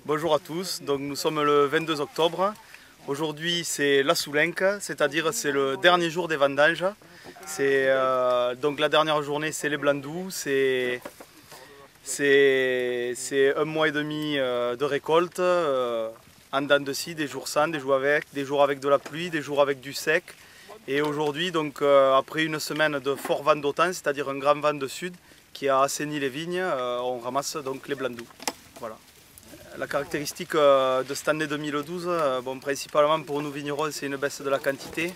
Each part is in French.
Bonjour à tous, donc nous sommes le 22 octobre. Aujourd'hui c'est la Soulenque, c'est-à-dire c'est le dernier jour des vendanges. Donc la dernière journée c'est les blancs doux, c'est 1 mois et demi de récolte, en dents de scie, des jours sans, des jours avec de la pluie, des jours avec du sec. Et aujourd'hui, donc après une semaine de fort vent d'automne, c'est-à-dire un grand vent de sud qui a assaini les vignes, on ramasse donc les blancs doux. Voilà. La caractéristique de cette année 2012, principalement pour nous vignerons, c'est une baisse de la quantité.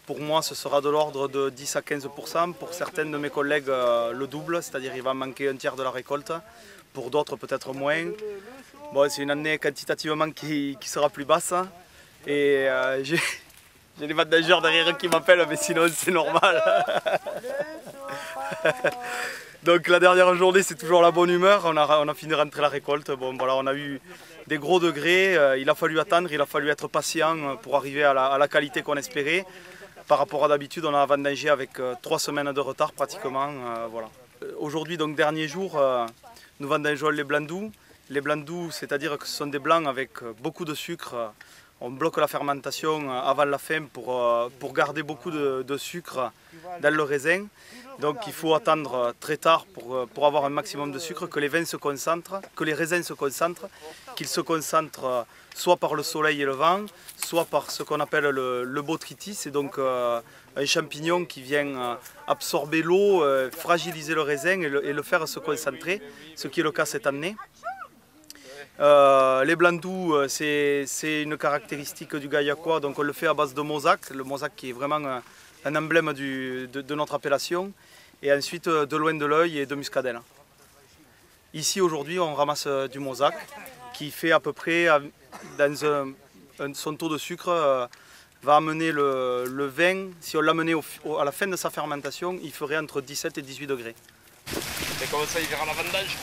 Pour moi, ce sera de l'ordre de 10 à 15%. Pour certains de mes collègues, le double, c'est-à-dire il va manquer un tiers de la récolte. Pour d'autres, peut-être moins. Bon, c'est une année quantitativement qui sera plus basse. Et j'ai les vendangeurs derrière qui m'appellent, mais sinon c'est normal. Donc la dernière journée, c'est toujours la bonne humeur. On a fini de rentrer la récolte. Bon, voilà, on a eu des gros degrés. Il a fallu attendre, il a fallu être patient pour arriver à la qualité qu'on espérait. Par rapport à d'habitude, on a vendangé avec 3 semaines de retard pratiquement. Voilà. Aujourd'hui, donc dernier jour, nous vendangeons les blancs doux. Les blancs doux, c'est-à-dire que ce sont des blancs avec beaucoup de sucre. On bloque la fermentation avant la fin pour garder beaucoup de sucre dans le raisin. Donc il faut attendre très tard pour avoir un maximum de sucre, que les vins se concentrent, que les raisins se concentrent, qu'ils se concentrent soit par le soleil et le vent, soit par ce qu'on appelle le botrytis, c'est donc un champignon qui vient absorber l'eau, fragiliser le raisin et le faire se concentrer, ce qui est le cas cette année. Les blancs doux, c'est une caractéristique du Gaillacois, donc on le fait à base de Mauzac, le Mauzac qui est vraiment un emblème de notre appellation, et ensuite de Loin de l'Œil et de Muscadelle. Ici aujourd'hui on ramasse du Mauzac qui fait à peu près, dans son taux de sucre, va amener le vin, si on l'amenait à la fin de sa fermentation, il ferait entre 17 et 18 degrés. Et comment ça, il verra la vendange?